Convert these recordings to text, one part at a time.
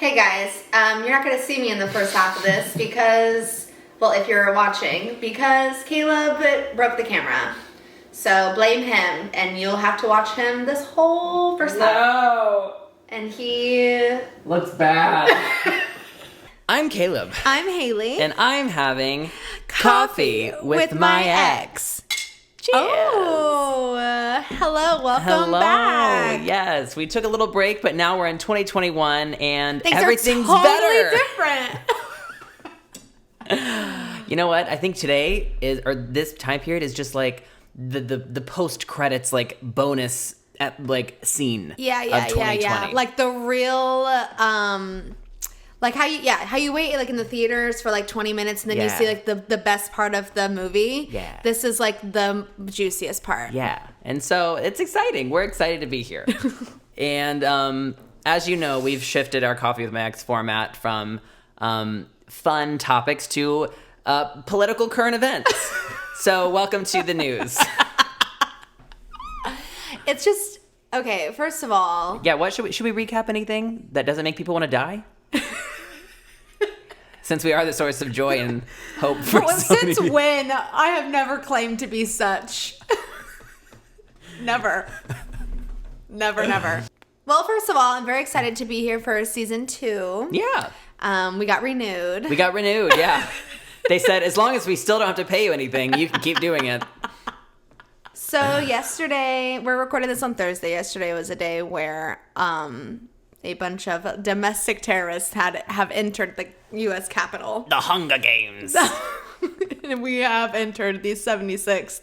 Hey guys, you're not going to see me in the first half of this because, well, if you're watching, because Caleb broke the camera. So blame him, and you'll have to watch him this whole first half. No! And he... looks bad. I'm Caleb. I'm Haley. And I'm having coffee with my ex. Cheers. Oh, hello, welcome back. Yes, we took a little break, but now we're in 2021 and Things everything's are totally better. different. You know what? I think today is, or this time period is just like the post credits like bonus scene. Yeah, of 2020. Like the real like how you wait like in the theaters for like 20 minutes and then you see like the best part of the movie. Yeah. This is like the juiciest part. Yeah. And so it's exciting. We're excited to be here. And as you know, we've shifted our Coffee with My Ex format from fun topics to political current events. So welcome to the news. It's just, okay, first of all. Yeah, what should we recap anything that doesn't make people want to die? Since we are the source of joy and hope for so many people. When? I have never claimed to be such. Never. Never. Well, first of all, I'm very excited to be here for season 2. Yeah. We got renewed. Yeah. They said, as long as we still don't have to pay you anything, you can keep doing it. So yesterday, we're recording this on Thursday. Yesterday was a day where a bunch of domestic terrorists have entered the U.S. Capitol. The Hunger Games. And we have entered the 76th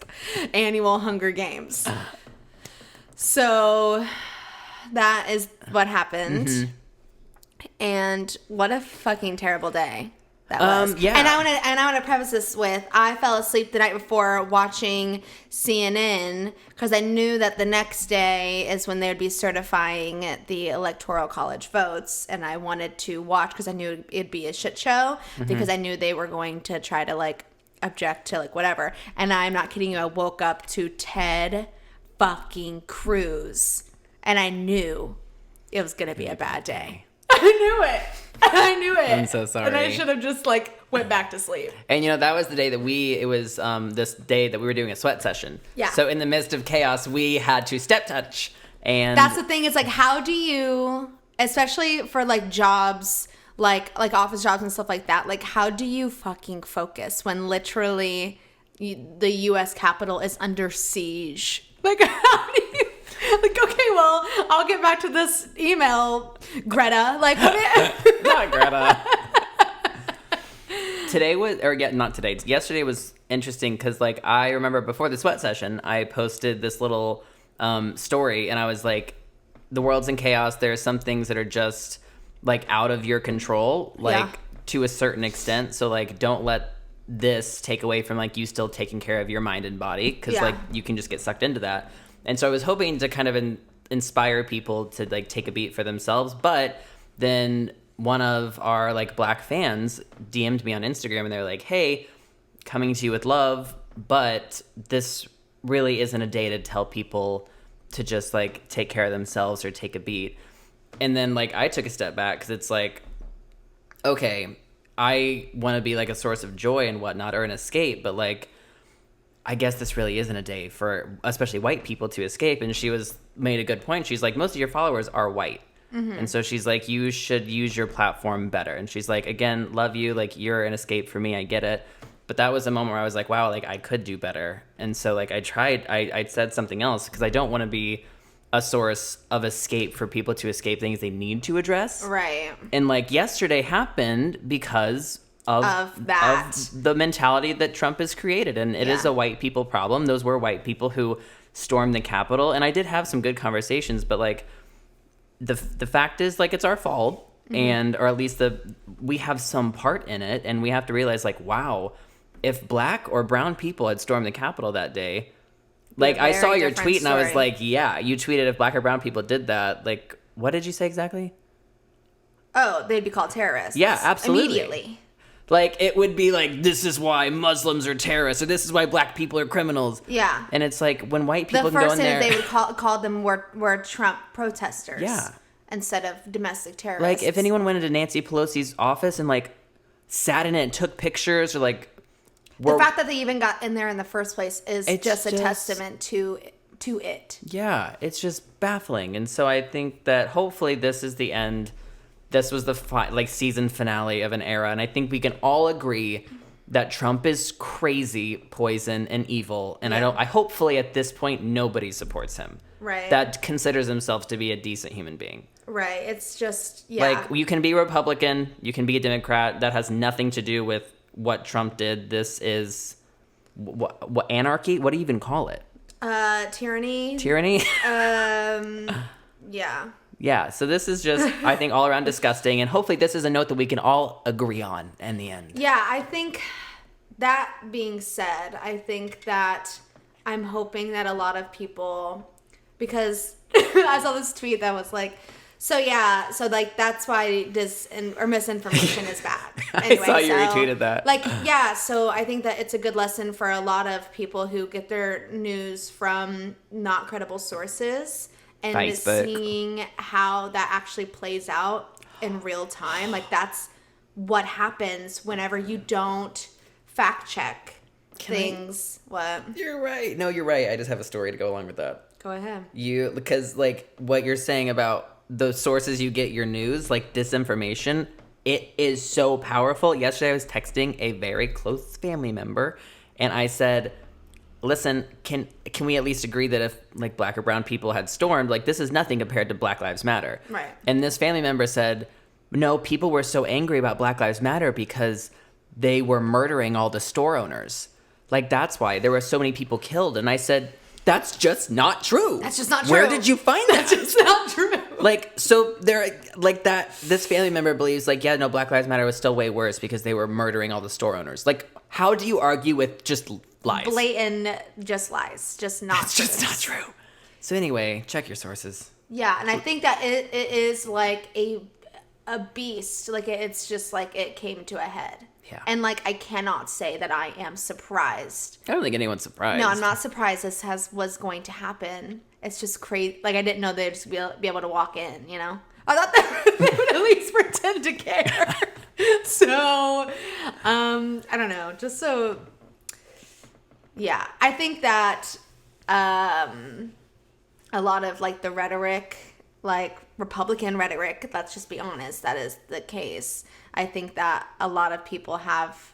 annual Hunger Games. So that is what happened. Mm-hmm. And what a fucking terrible day that was. Yeah. And I want to preface this with, I fell asleep the night before watching CNN because I knew that the next day is when they would be certifying the Electoral College votes, and I wanted to watch because I knew it'd be a shit show because I knew they were going to try to like object to like whatever. And I'm not kidding you, I woke up to Ted fucking Cruz, and I knew it was gonna be a bad day. I knew it. I'm so sorry. And I should have just like went back to sleep. And you know, that was the day that it was this day that we were doing a sweat session. Yeah. So in the midst of chaos, we had to step touch. And that's the thing. It's like, how do you, especially for like jobs, like office jobs and stuff like that, like how do you fucking focus when literally the U.S. Capitol is under siege? Like, how do you? Like, okay, well, I'll get back to this email, Greta. Like, not Greta. Yesterday was interesting because, like, I remember before the sweat session, I posted this little story, and I was like, the world's in chaos. There are some things that are just, like, out of your control, like, to a certain extent. So, like, don't let this take away from, like, you still taking care of your mind and body because, like, you can just get sucked into that. And so I was hoping to kind of inspire people to like take a beat for themselves. But then one of our like black fans DM'd me on Instagram and they're like, hey, coming to you with love, but this really isn't a day to tell people to just like take care of themselves or take a beat. And then like I took a step back because it's like, okay, I want to be like a source of joy and whatnot or an escape, but like, I guess this really isn't a day for especially white people to escape. And she made a good point. She's like, most of your followers are white. Mm-hmm. And so she's like, you should use your platform better. And she's like, again, love you. Like, you're an escape for me. I get it. But that was a moment where I was like, wow, like I could do better. And so like I said something else because I don't want to be a source of escape for people to escape things they need to address. Right. And like yesterday happened because of the mentality that Trump has created. And it is a white people problem. Those were white people who stormed the Capitol. And I did have some good conversations, but like the fact is like it's our fault. Mm-hmm. Or at least we have some part in it. And we have to realize like, wow, if black or brown people had stormed the Capitol that day, like I saw your tweet and I was like, yeah, you tweeted if black or brown people did that. Like, what did you say exactly? Oh, they'd be called terrorists. Yeah, absolutely. Immediately. Like, it would be like, this is why Muslims are terrorists, or this is why black people are criminals. Yeah. And it's like, when white people the can go in first there... thing they would call them were Trump protesters. Yeah. instead of domestic terrorists. Like, if anyone went into Nancy Pelosi's office and, like, sat in it and took pictures or, like... The fact that they even got in there in the first place is just a testament to it. Yeah, it's just baffling. And so I think that hopefully this is the end. This was the season finale of an era. And I think we can all agree that Trump is crazy, poison, and evil. And I hopefully at this point, nobody supports him. Right. That considers himself to be a decent human being. Right. It's just, yeah. Like, you can be a Republican, you can be a Democrat. That has nothing to do with what Trump did. This is what anarchy? What do you even call it? Tyranny. Tyranny? Yeah. Yeah, so this is just, I think, all around disgusting, and hopefully this is a note that we can all agree on in the end. Yeah, I think, that being said, I think that I'm hoping that a lot of people, because I saw this tweet that was like, that's why misinformation is bad. Anyway, I saw you retweeted that. So I think that it's a good lesson for a lot of people who get their news from not credible sources and Facebook. Seeing how that actually plays out in real time. Like, that's what happens whenever you don't fact check things. What? You're right. No, you're right. I just have a story to go along with that. Go ahead. Because, like, what you're saying about the sources you get your news, like disinformation, it is so powerful. Yesterday I was texting a very close family member, and I said, listen, can we at least agree that if, like, black or brown people had stormed, like, this is nothing compared to Black Lives Matter. Right. And this family member said, no, people were so angry about Black Lives Matter because they were murdering all the store owners. Like, that's why there were so many people killed. And I said, that's just not true. That's just not true. Where did you find that? That's just not true. Like, so there, like, that, this family member believes, like, yeah, no, Black Lives Matter was still way worse because they were murdering all the store owners. Like, how do you argue with just lies? Blatant just lies. Just not It's just not true. So anyway, check your sources. Yeah, and I think that it is like a beast. Like, it's just like it came to a head. Yeah. And, like, I cannot say that I am surprised. I don't think anyone's surprised. No, I'm not surprised this was going to happen. It's just crazy. Like, I didn't know they'd just be able to walk in, you know? I thought that they would at least pretend to care. So, I don't know. Just so, yeah. I think that a lot of, like, the rhetoric, like, Republican rhetoric, let's just be honest, that is the case. I think that a lot of people have,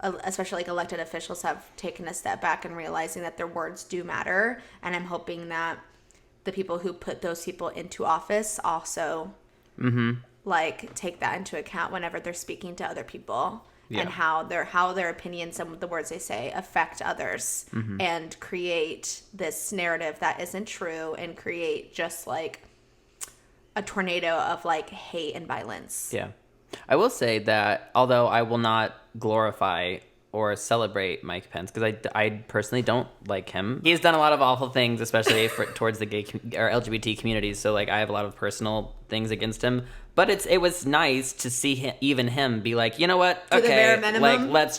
especially like elected officials, have taken a step back and realizing that their words do matter. And I'm hoping that the people who put those people into office also like take that into account whenever they're speaking to other people. Yeah. And how their opinions and the words they say affect others and create this narrative that isn't true and create just like a tornado of like hate and violence. Yeah. I will say that although I will not glorify or celebrate Mike Pence, because I personally don't like him. He's done a lot of awful things, especially towards the gay or LGBT communities. So like I have a lot of personal things against him. But it was nice to see him be like, you know what? Do the bare minimum. Like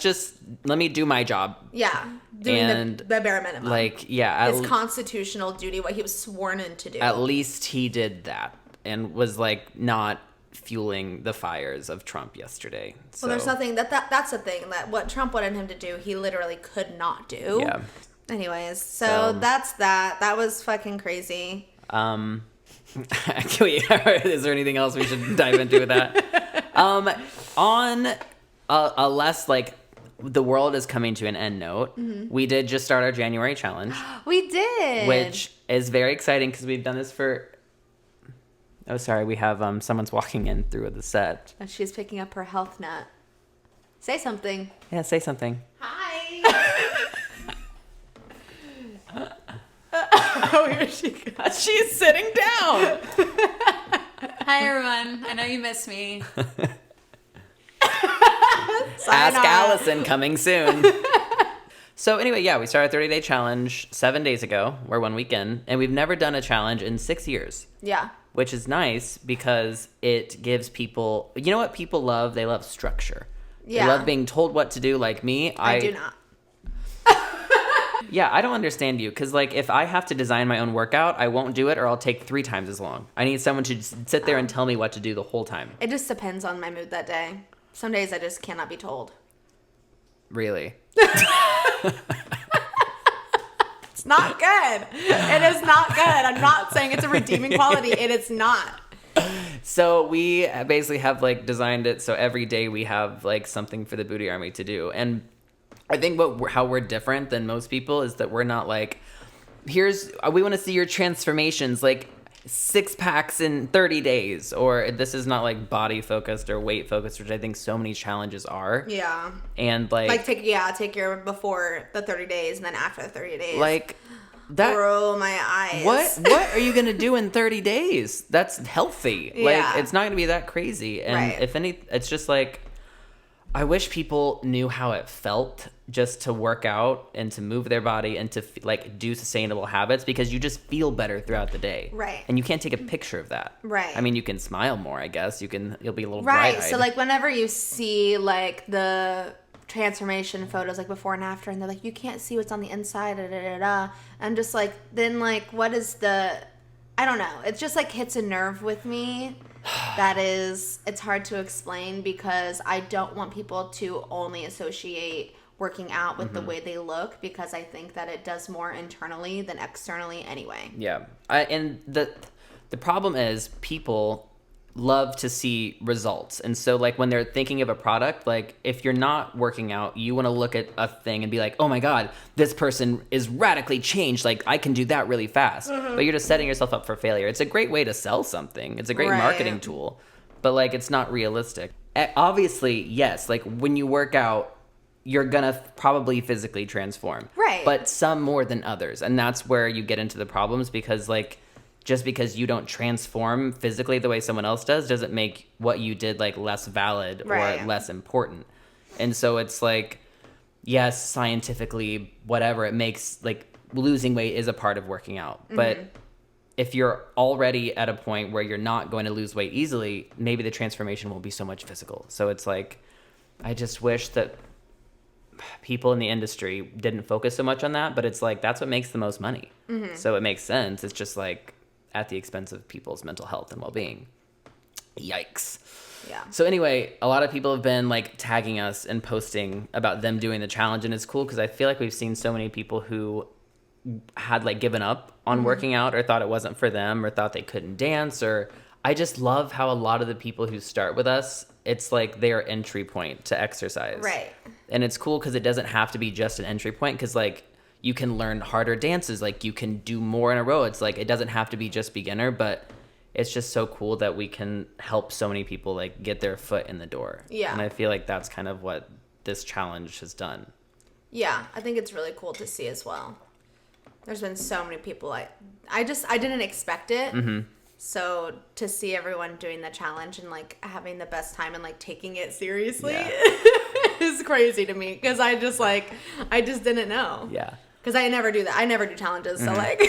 let me do my job. Yeah, doing the bare minimum. Like, yeah, his constitutional duty, what he was sworn in to do. At least he did that and was like not fueling the fires of Trump yesterday. So. Well, there's nothing that's the thing, that what Trump wanted him to do, he literally could not do. Yeah. Anyways, so that's that. That was fucking crazy. Is there anything else we should dive into with that? On a less like the world is coming to an end note, we did just start our January challenge. We did. Which is very exciting because we've done this for... Oh, sorry. We have someone's walking in through the set. And she's picking up her health nut. Say something. Yeah, say something. Hi. Oh, here she goes. She's sitting down. Hi, everyone. I know you miss me. Ask Allison coming soon. So anyway, yeah, we started a 30-day challenge 7 days ago. We're 1 week in, and we've never done a challenge in 6 years. Yeah. Which is nice because it gives people... You know what people love? They love structure. Yeah. They love being told what to do. Like me, I do not. Yeah, I don't understand you because, like, if I have to design my own workout, I won't do it or I'll take 3 times as long. I need someone to just sit there and tell me what to do the whole time. It just depends on my mood that day. Some days I just cannot be told. Really? It's not good. It is not good. I'm not saying it's a redeeming quality. It is not. So we basically have, like, designed it so every day we have, like, something for the Booty Army to do. And I think how we're different than most people is that we're not like, we want to see your transformations, like 6 packs in 30 days, or this is not like body focused or weight focused, which I think so many challenges are. Yeah. And like take your before the 30 days and then after the 30 days. Like that. Bro, my eyes. What are you going to do in 30 days? That's healthy. Yeah. Like, it's not going to be that crazy. And right. if any, it's just like, I wish people knew how it felt just to work out and to move their body and to like do sustainable habits, because you just feel better throughout the day. Right. And you can't take a picture of that. Right. I mean, you can smile more, I guess. You'll be a little right. bright-eyed. So like whenever you see like the transformation photos like before and after, and they're like, you can't see what's on the inside, da, da, da, da. I'm just like, then like what is I don't know. It just like hits a nerve with me. It's hard to explain, because I don't want people to only associate working out with the way they look, because I think that it does more internally than externally anyway. Yeah. And the problem is people love to see results. And so like when they're thinking of a product, like if you're not working out, you want to look at a thing and be like, oh my God, this person is radically changed. Like I can do that really fast. But you're just setting yourself up for failure. It's a great way to sell something. It's a great marketing tool, but like it's not realistic. Obviously, yes, like when you work out, you're gonna probably physically transform. Right. But some more than others. And that's where you get into the problems, because like just because you don't transform physically the way someone else doesn't make what you did like less valid or less important. And so it's like, yes, scientifically, whatever, it makes like losing weight is a part of working out. But if you're already at a point where you're not going to lose weight easily, maybe the transformation won't be so much physical. So it's like, I just wish that people in the industry didn't focus so much on that, but it's like, that's what makes the most money. So it makes sense. It's just like, at the expense of people's mental health and well-being. Yikes. Yeah. So anyway, a lot of people have been like tagging us and posting about them doing the challenge, and it's cool because I feel like we've seen so many people who had like given up on working out, or thought it wasn't for them, or thought they couldn't dance, or I just love how a lot of the people who start with us, it's like their entry point to exercise. Right. And it's cool because it doesn't have to be just an entry point, because like you can learn harder dances, like you can do more in a row. It's like, it doesn't have to be just beginner, but it's just so cool that we can help so many people like get their foot in the door. Yeah. And I feel like that's kind of what this challenge has done. Yeah, I think it's really cool to see as well. There's been so many people I didn't expect it. So to see everyone doing the challenge and like having the best time and like taking it seriously is crazy to me, because I just didn't know. Yeah. Because I never do that. I never do challenges. So like,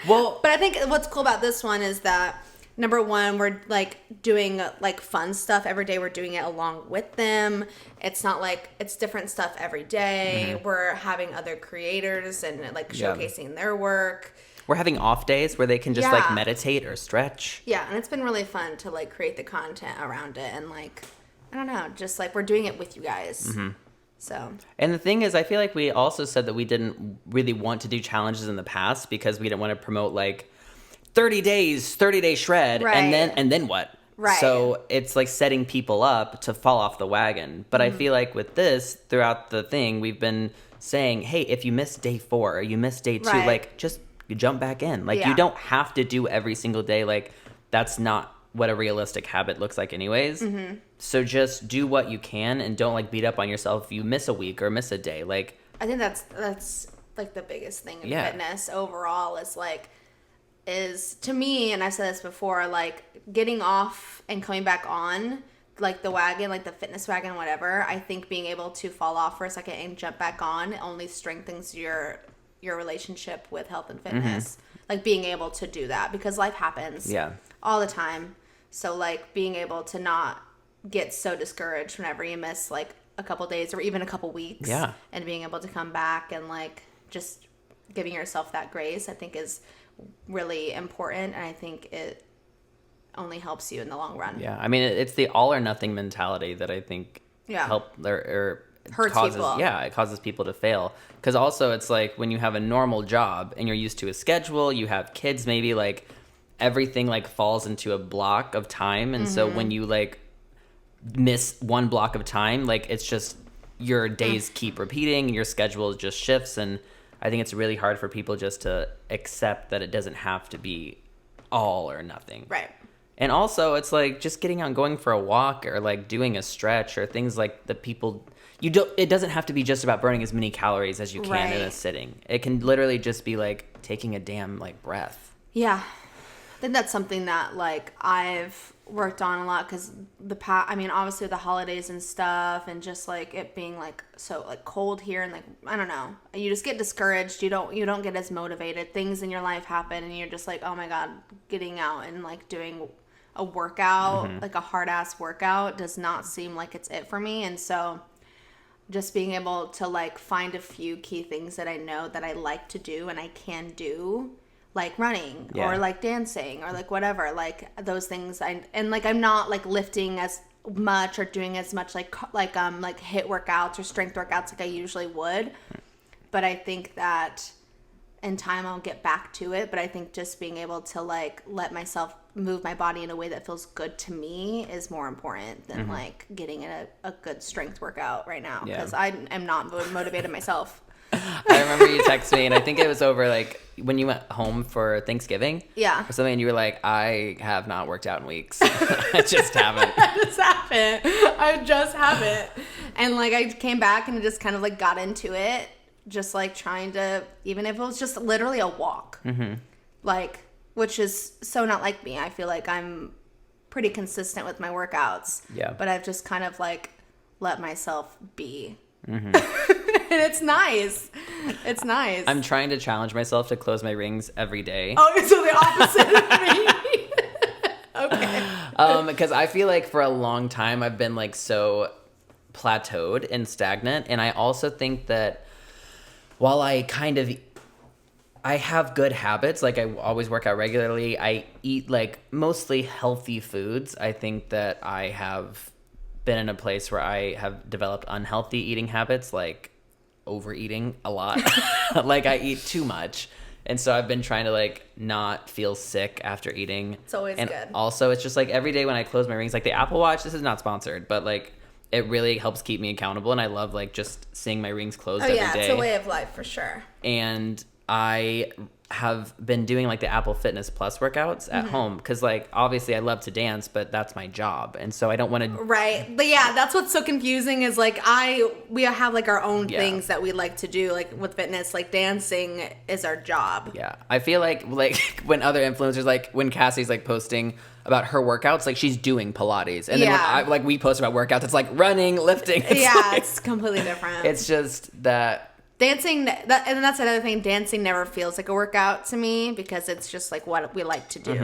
Well, but I think what's cool about this one is that, number one, we're like doing like fun stuff every day. We're doing it along with them. It's not like it's different stuff every day. We're having other creators and like showcasing their work. we're having off days where they can just like meditate or stretch. Yeah, and it's been really fun to like create the content around it, and like, I don't know, just like we're doing it with you guys. So. And the thing is, I feel like we also said that we didn't really want to do challenges in the past because we didn't want to promote like 30 days, 30-day shred, and then what? Right. So it's like setting people up to fall off the wagon. But I feel like with this, throughout the thing, we've been saying, hey, if you miss day 4 or you miss day 2, like just jump back in. Like you don't have to do every single day. Like that's not what a realistic habit looks like anyways. So just do what you can and don't like beat up on yourself if you miss a week or miss a day. Like I think that's like the biggest thing in fitness overall is to me, and I've said this before, like getting off and coming back on like the wagon, like the fitness wagon, whatever. I think being able to fall off for a second and jump back on only strengthens your relationship with health and fitness. Like being able to do that, because life happens all the time. So like being able to not get so discouraged whenever you miss like a couple days or even a couple weeks, and being able to come back and like just giving yourself that grace, I think, is really important. And I think it only helps you in the long run. Yeah. I mean, it's the all or nothing mentality that I think Hurts causes people. Yeah, it causes people to fail. Because also it's like when you have a normal job and you're used to a schedule, you have kids, maybe like everything like falls into a block of time, and so when you like miss one block of time, like it's just your days keep repeating and your schedule just shifts. And I think it's really hard for people just to accept that it doesn't have to be all or nothing. Right. And also it's like just getting out and going for a walk or like doing a stretch or things like that people it doesn't have to be just about burning as many calories as you can in a sitting. It can literally just be like taking a damn like breath. Yeah. I think that's something that like I've worked on a lot, because obviously the holidays and stuff, and just like it being like so like cold here, and like I don't know, you just get discouraged. You don't get as motivated. Things in your life happen, and you're just like, oh my god, getting out and like doing a workout, like a hard ass workout, does not seem like it's it for me. And so just being able to like find a few key things that I know that I like to do and I can do, like running or like dancing or like whatever, like those things. I'm not like lifting as much or doing as much like HIIT workouts or strength workouts like I usually would, but I think that in time I'll get back to it. But I think just being able to like let myself move my body in a way that feels good to me is more important than like getting in a good strength workout right now, because I am not motivated myself. I remember you texted me, and I think it was over like when you went home for Thanksgiving or something, and you were like, I have not worked out in weeks. I just haven't. I just haven't. And like I came back and just kind of like got into it, just like trying to, even if it was just literally a walk, like, which is so not like me. I feel like I'm pretty consistent with my workouts, but I've just kind of like let myself be. And it's nice. It's nice. I'm trying to challenge myself to close my rings every day. Oh, so the opposite of me. Okay. Because I feel like for a long time I've been like so plateaued and stagnant, and I also think that while I have good habits, like I always work out regularly, I eat like mostly healthy foods, I think that I have been in a place where I have developed unhealthy eating habits, like overeating a lot. Like I eat too much, and so I've been trying to like not feel sick after eating. It's always and good. Also, it's just like every day when I close my rings, like the Apple Watch, this is not sponsored, but like it really helps keep me accountable, and I love like just seeing my rings closed every day. It's a way of life for sure. And I have been doing like the Apple Fitness Plus workouts at home, because like obviously I love to dance, but that's my job, and so I don't want to. Right, but yeah, that's what's so confusing is like we have like our own things that we like to do, like with fitness, like dancing is our job. Yeah, I feel like when other influencers, like when Cassie's like posting about her workouts, like she's doing Pilates, and then when we post about workouts, it's like running, lifting. It's completely different. It's just that. Dancing, and that's another thing. Dancing never feels like a workout to me, because it's just like what we like to do.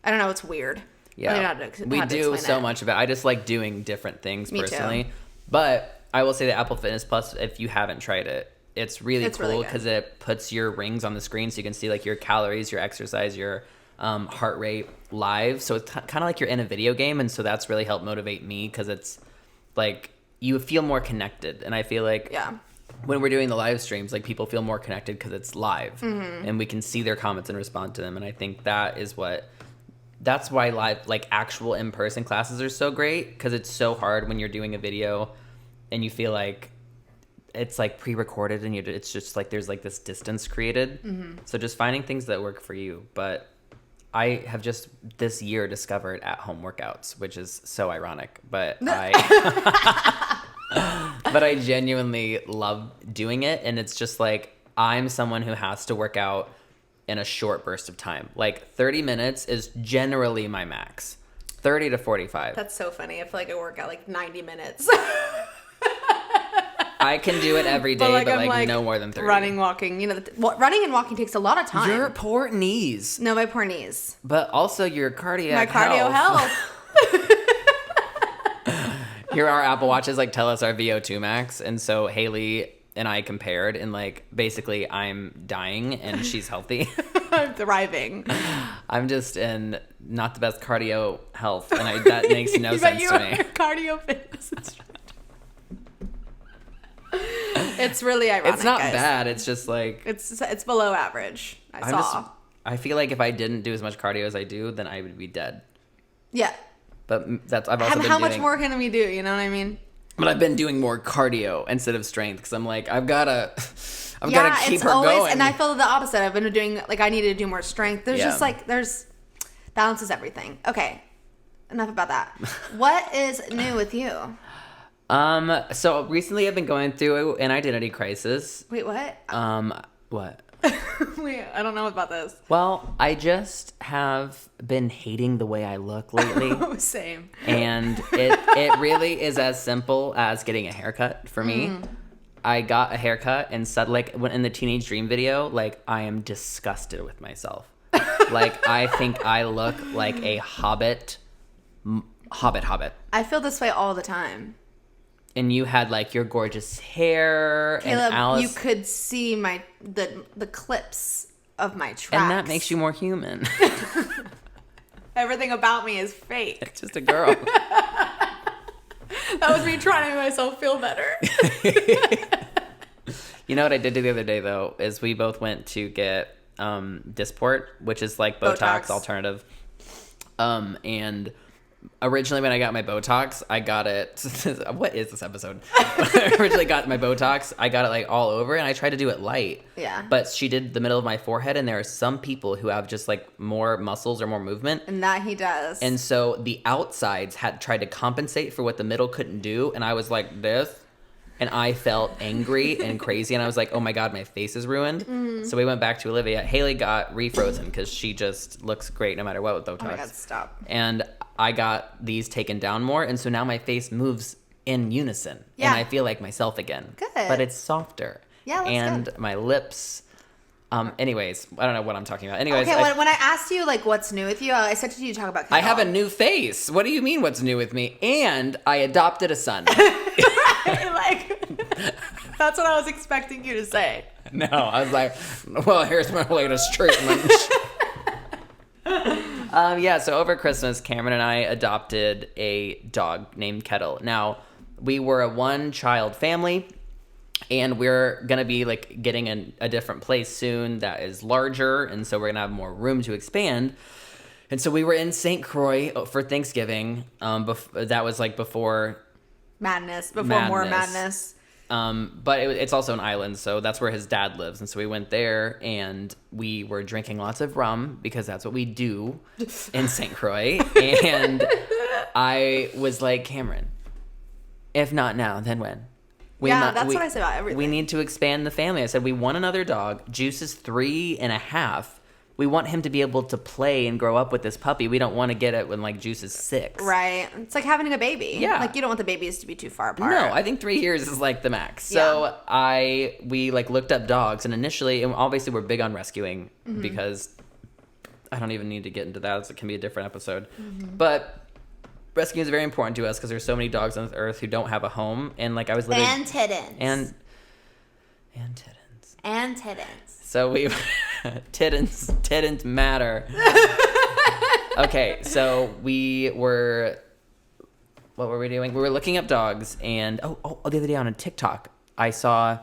I don't know. It's weird. Yeah, we do so much of it. I just like doing different things personally. Too. But I will say the Apple Fitness Plus, if you haven't tried it, it's really cool, because it puts your rings on the screen so you can see like your calories, your exercise, your heart rate live. So it's kind of like you're in a video game, and so that's really helped motivate me, because it's like you feel more connected, and I feel like when we're doing the live streams, like people feel more connected because it's live, and we can see their comments and respond to them. And I think that's why live, like actual in-person classes are so great, because it's so hard when you're doing a video and you feel like it's like pre-recorded, and it's just like there's like this distance created. So just finding things that work for you. But I have just this year discovered at-home workouts, which is so ironic, but but I genuinely love doing it. And it's just like, I'm someone who has to work out in a short burst of time. Like 30 minutes is generally my max. 30 to 45. That's so funny. I feel like I work out like 90 minutes. I can do it every day, but like no more than 30. Running, walking. You know, running and walking takes a lot of time. Your poor knees. No, my poor knees. But also your cardiac cardio health. Here our Apple Watches like tell us our VO2 max, and so Haley and I compared, and like basically I'm dying and she's healthy. I'm thriving. I'm just in not the best cardio health, and that makes no sense to me. Cardio fitness instructor. It's really ironic. It's not guys. bad. It's just like it's below average. I feel like if I didn't do as much cardio as I do, then I would be dead. Yeah. But I've also been how doing, much more can we do? You know what I mean? But I've been doing more cardio instead of strength because I'm like I've gotta keep her always, going. and I feel the opposite. I've been doing like I needed to do more strength. There's Yeah. just like there's balances everything. Okay, enough about that. What is new with you? So recently I've been going through an identity crisis. Wait, what? What? Wait, I don't know about this. Well, I just have been hating the way I look lately. Oh, same. And it really is as simple as getting a haircut for me. I got a haircut and said, like, when in the Teenage Dream video, like, I am disgusted with myself. Like, I think I look like a hobbit. I feel this way all the time. And you had, like, your gorgeous hair. Caleb, and Alice. you could see the clips of my tracks. And that makes you more human. Everything about me is fake. It's just a girl. That was me trying to make myself feel better. You know what I did do the other day, though, is we both went to get Dysport, which is like Botox alternative. And originally when I got my Botox, I got it. What is this episode? I originally got my Botox. I got it like all over, and I tried to do it light. Yeah. But she did the middle of my forehead, and there are some people who have just like more muscles or more movement. And that he does. And so the outsides had tried to compensate for what the middle couldn't do, and I was like this. And I felt angry and crazy, and I was like, oh my God, my face is ruined. So we went back to Olivia. Haley got refrozen because she just looks great no matter what with Botox. Oh my God, stop. And I got these taken down more, and so now my face moves in unison. Yeah. And I feel like myself again. Good. But it's softer. Yeah, that's and good. my lips. Anyways, I don't know what I'm talking about. Anyways, Okay, when I asked you like what's new with you, I expected you to talk about I have a Kendall. new face. What do you mean what's new with me? And I adopted a son. Like, that's what I was expecting you to say. No, I was like, well, here's my latest treatment. Yeah, so over Christmas, Cameron and I adopted a dog named Kettle. Now, we were a one-child family, and we're going to be like getting a different place soon that is larger, and so we're going to have more room to expand. And so we were in St. Croix for Thanksgiving. That was like before Madness. More Madness. madness. But it's also an island, so that's where his dad lives. And so we went there, and we were drinking lots of rum because that's what we do in St. Croix. And I was like, Cameron, if not now, then when? That's what I say about everything. We need to expand the family. I said, we want another dog. Juice is 3.5. We want him to be able to play and grow up with this puppy. We don't want to get it when like Juice is 6. Right. It's like having a baby. Yeah. Like you don't want the babies to be too far apart. No, I think 3 years is like the max. So we like looked up dogs, and initially, and obviously we're big on rescuing because I don't even need to get into that. It can be a different episode. But rescuing is very important to us because there's so many dogs on this earth who don't have a home. And like I was living And tittins. and tittins. And tittins. So we tittins matter. Okay, so what were we doing? We were looking up dogs, and the other day on a TikTok, I saw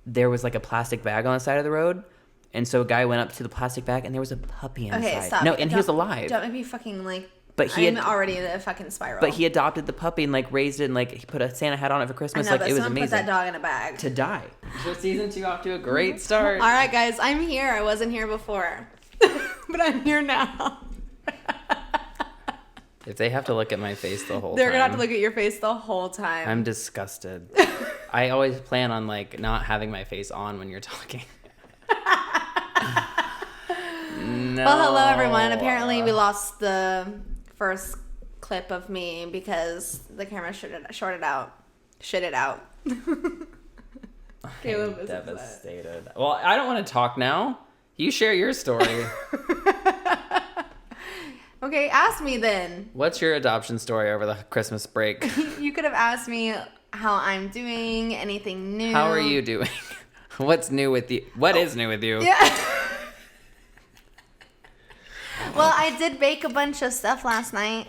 there was like a plastic bag on the side of the road, and so a guy went up to the plastic bag, and there was a puppy inside. Okay, stop. No, and he was alive. Don't make me fucking like. But he I'm had- already in a fucking spiral. But he adopted the puppy and like raised it, and like he put a Santa hat on it for I Christmas. know, Like but it was someone amazing. put that dog in a bag. To die. So season 2 off to a great start. All right, guys, I'm here. I wasn't here before, but I'm here now. If they have to look at my face the whole They're time, gonna have to look at your face the whole time. I'm disgusted. I always plan on like not having my face on when you're talking. No. Well, hello everyone. Apparently, we lost the first clip of me because the camera shorted out. Shit it out. Caleb I'm is upset. devastated. Well, I don't want to talk now. You share your story. Okay, ask me then. What's your adoption story over the Christmas break? You could have asked me how I'm doing, anything new. How are you doing? What's new with you? What is new with you? Yeah. Well, I did bake a bunch of stuff last night.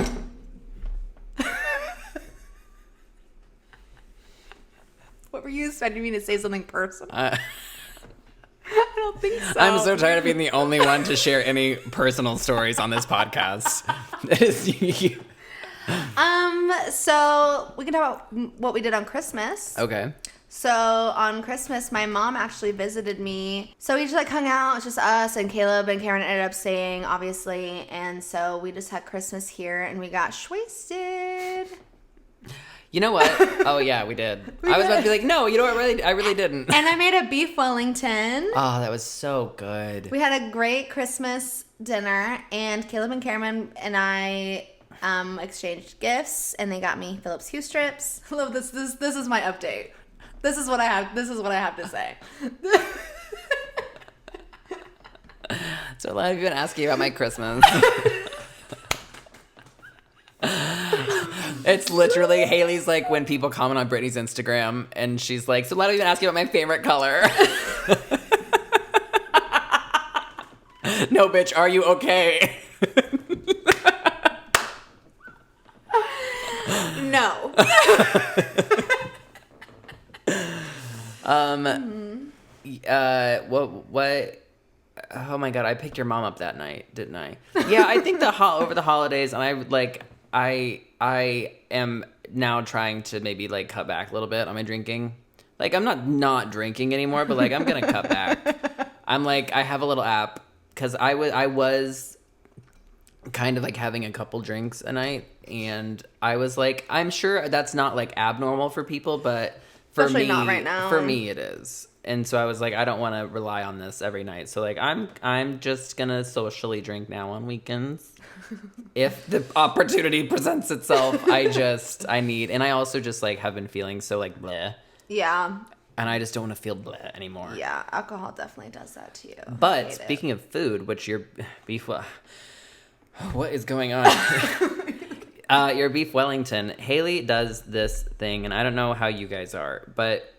What were you expecting me to say something personal? I don't think so. I'm so tired of being the only one to share any personal stories on this podcast. It is you. So we can talk about what we did on Christmas. Okay. So on Christmas, my mom actually visited me. So we just like hung out. It's just us and Caleb and Karen ended up staying, obviously. And so we just had Christmas here and we got shwasted. You know what? Oh yeah, we did. I was about to be like, no, you know what? I really didn't. And I made a beef Wellington. Oh, that was so good. We had a great Christmas dinner, and Caleb and Karen and I exchanged gifts, and they got me Phillips Hue strips. I love this. This is my update. This is what I have. This is what I have to say. So a lot of you have been asking about my Christmas. It's literally Haley's like when people comment on Brittany's Instagram and she's like, so a lot of you have been asking about my favorite color. No, bitch, are you okay? No. What? Oh my God, I picked your mom up that night, didn't I? Yeah, I think over the holidays, and I am now trying to maybe like cut back a little bit on my drinking. Like I'm not drinking anymore, but like I'm gonna cut back. I'm like I have a little app because I was kind of like having a couple drinks a night, and I was like, I'm sure that's not like abnormal for people, but for Especially me, not right now. For me, it is. And so I was like, I don't want to rely on this every night. So like, I'm just gonna socially drink now on weekends. If the opportunity presents itself, I need, and I also just like have been feeling so like bleh. Yeah. And I just don't want to feel bleh anymore. Yeah, alcohol definitely does that to you. But speaking of food, which your beef, what is going on? Your beef Wellington, Haley does this thing, and I don't know how you guys are, but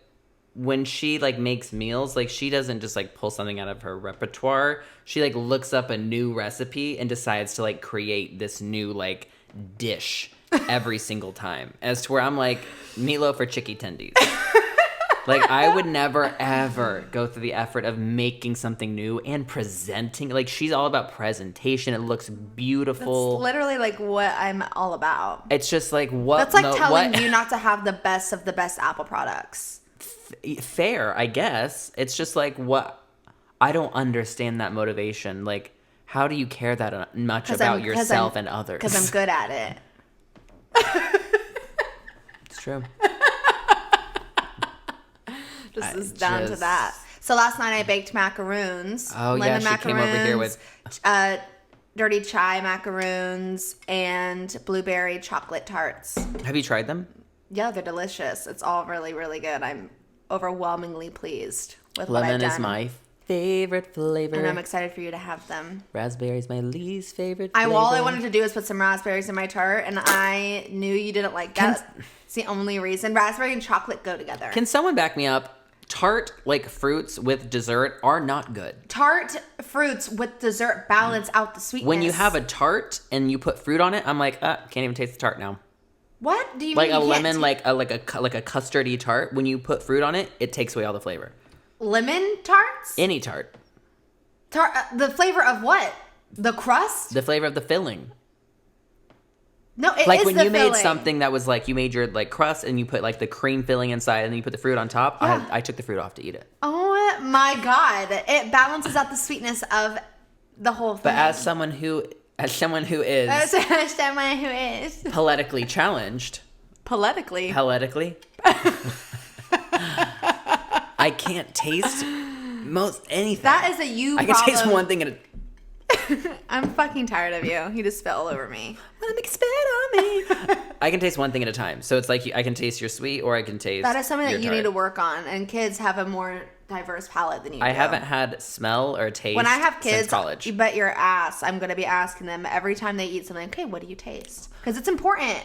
when she like makes meals, like she doesn't just like pull something out of her repertoire. She like looks up a new recipe and decides to like create this new like dish every single time. As to where I'm like, meatloaf or chicky tendies. Like I would never ever go through the effort of making something new and presenting. Like she's all about presentation. It looks beautiful. That's literally like what I'm all about. It's just like what. That's like telling you not to have the best of the best Apple products. Fair, I guess. It's just like what I don't understand that motivation. Like, how do you care that much about yourself and others? Because I'm good at it. It's true. Just is down to that. So last night I baked macaroons. Oh yeah, she came over here with dirty chai macaroons and blueberry chocolate tarts. Have you tried them? Yeah, they're delicious. It's all really, really good. I'm overwhelmingly pleased with what I've Lemon done. is my favorite flavor. And I'm excited for you to have them. Raspberry is my least favorite flavor. All I wanted to do was put some raspberries in my tart, and I knew you didn't like that. It's the only reason. Raspberry and chocolate go together. Can someone back me up? Tart, like fruits with dessert, are not good. Tart fruits with dessert balance out the sweetness. When you have a tart and you put fruit on it, I'm like, can't even taste the tart now. What do you like mean? Like a lemon, like a custardy tart. When you put fruit on it, it takes away all the flavor. Lemon tarts? Any tart. The flavor of what? The crust? The flavor of the filling. No, it like is when the you filling. made something that was like you made your like crust and you put like the cream filling inside and then you put the fruit on top. Yeah. I took the fruit off to eat it. Oh my God! It balances out the sweetness of the whole thing. But as someone who is poetically challenged, politically, I can't taste most anything. That is a you I problem. can taste one thing at a. I'm fucking tired of you. You just spit all over me. Let me spit on me. I can taste one thing at a time. So it's like I can taste your sweet or I can taste. That is something that you tart. need to work on. And kids have a more diverse palate than you do. I haven't had smell or taste when I have kids, since college. You bet your ass I'm going to be asking them every time they eat something, okay, what do you taste? Because it's important.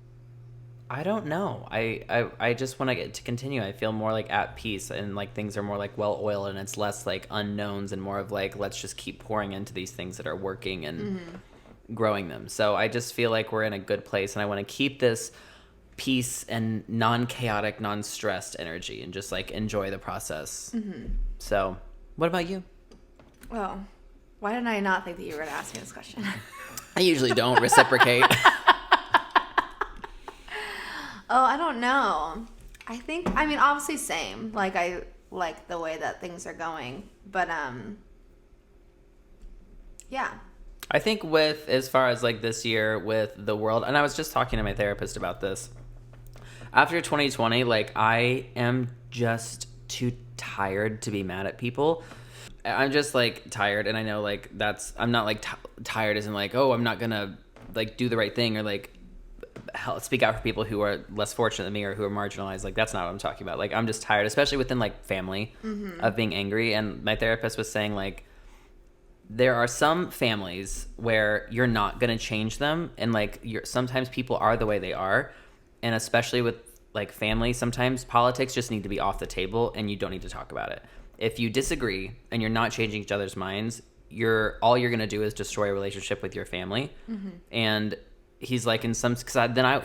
I don't know. I just want to get to continue. I feel more like at peace and like things are more like well oiled and it's less like unknowns and more of like let's just keep pouring into these things that are working and growing them. So I just feel like we're in a good place and I want to keep this peace and non-chaotic, non-stressed energy and just like enjoy the process. So what about you? Well, why did I not think that you were going to ask me this question? I usually don't reciprocate. Oh, I don't know. I mean, obviously same. Like, I like the way that things are going. But, yeah. I think with, as far as like this year with the world, and I was just talking to my therapist about this. After 2020, like, I am just too tired to be mad at people. I'm just like tired, and I know like I'm not like tired as in like, oh, I'm not gonna like do the right thing or like speak out for people who are less fortunate than me or who are marginalized. Like, that's not what I'm talking about. Like, I'm just tired, especially within like family, of being angry. And my therapist was saying like there are some families where you're not gonna change them, and like sometimes people are the way they are, and especially with like family, sometimes politics just need to be off the table and you don't need to talk about it. If you disagree and you're not changing each other's minds, all you're gonna do is destroy a relationship with your family. And he's like, in some,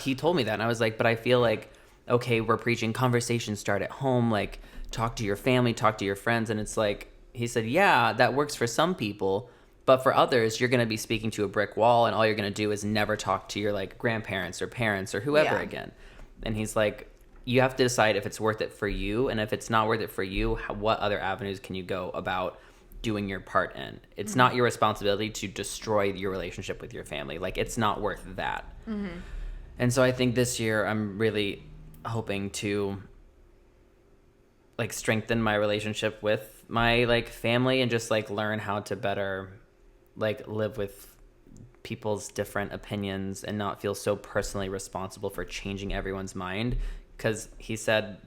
he told me that, and I was like, but I feel like, okay, we're preaching conversations start at home, like talk to your family, talk to your friends, and it's like, he said, yeah, that works for some people, but for others, you're gonna be speaking to a brick wall, and all you're gonna do is never talk to your like grandparents or parents or whoever again. And he's like, you have to decide if it's worth it for you, and if it's not worth it for you, what other avenues can you go about doing your part in? It's not your responsibility to destroy your relationship with your family. Like, it's not worth that. And so I think this year I'm really hoping to like strengthen my relationship with my like family and just like learn how to better like live with people's different opinions and not feel so personally responsible for changing everyone's mind. Because he said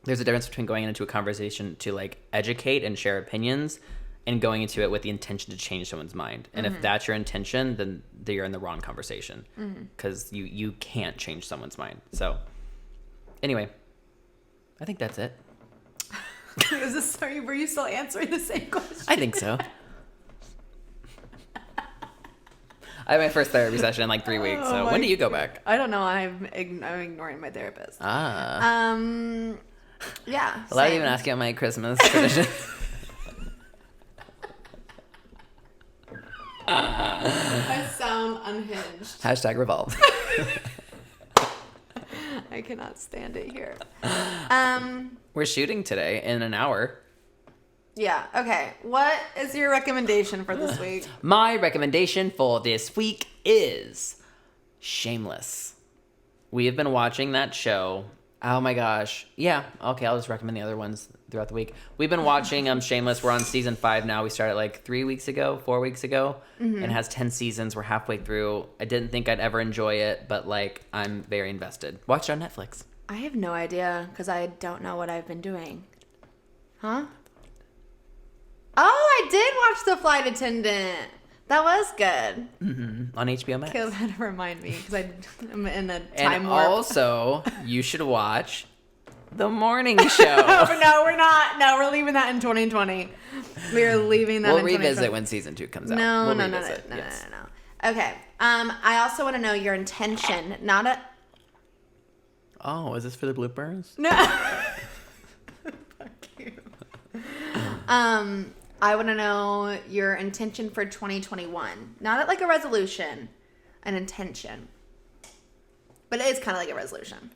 there's a difference between going into a conversation to like educate and share opinions and going into it with the intention to change someone's mind. And if that's your intention, then you're in the wrong conversation, because you can't change someone's mind. So anyway, I think that's it. Were you still answering the same question? I think so. I had my first therapy session in like 3 weeks. So when do you go back? I don't know. I'm ignoring my therapist. Yeah. Well, I even ask you on my Christmas tradition. I sound unhinged. # revolve. I cannot stand it here. We're shooting today in an hour. Yeah. Okay. What is your recommendation for this week? My recommendation for this week is Shameless. We have been watching that show. Oh my gosh. Yeah. Okay. I'll just recommend the other ones throughout the week. We've been watching Shameless. We're on season 5 now. We started like 4 weeks ago. And it has 10 seasons. We're halfway through. I didn't think I'd ever enjoy it, but like I'm very invested. Watch it on Netflix. I have no idea because I don't know what I've been doing. Huh? Oh, I did watch The Flight Attendant. That was good. On HBO Max. Kill that to remind me because I'm in a time And warp. also, you should watch The Morning Show. No, we're not. No, we're leaving that in 2020. We're leaving that We'll in 2020. revisit when season 2 comes out. No, We'll no. revisit, yes. Okay. I also want to know your intention, not a... Oh, is this for the bloopers? No. Fuck you. I want to know your intention for 2021. Not like a resolution, an intention. But it is kind of like a resolution.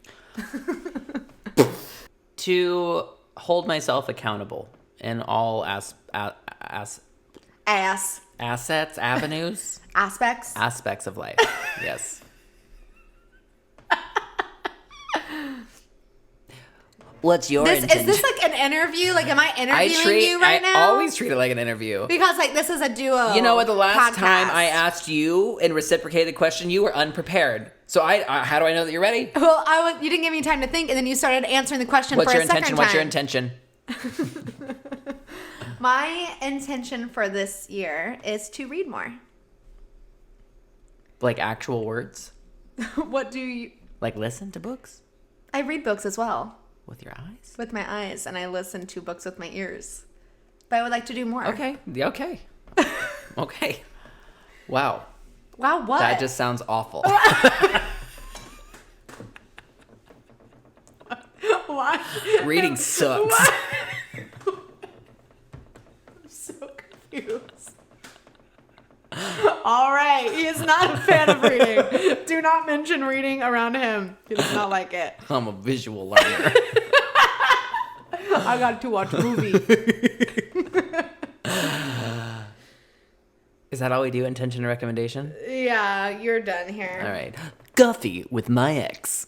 To hold myself accountable in all assets, avenues, Aspects of life. Yes. What's your intention? Is this like an interview? Like, am I interviewing you right now? I always treat it like an interview. Because, like, this is a duo. You know what? The last podcast. time I asked you and reciprocated the question, you were unprepared. So how do I know that you're ready? Well, you didn't give me time to think, and then you started answering the question for a second time. What's your intention? My intention for this year is to read more. Like actual words? What do you... Like listen to books I read books as well with your eyes? with my eyes, and I listen to books with my ears. But I would like to do more. Okay. Okay. Okay. Wow. Wow, what? That just sounds awful. Why? Reading sucks. I'm so confused. All right. He is not a fan of reading. Do not mention reading around him. He does not like it. I'm a visual learner. I got to watch movies. Is that all we do? Intention and recommendation? Yeah, you're done here. All right. Guffy with my ex.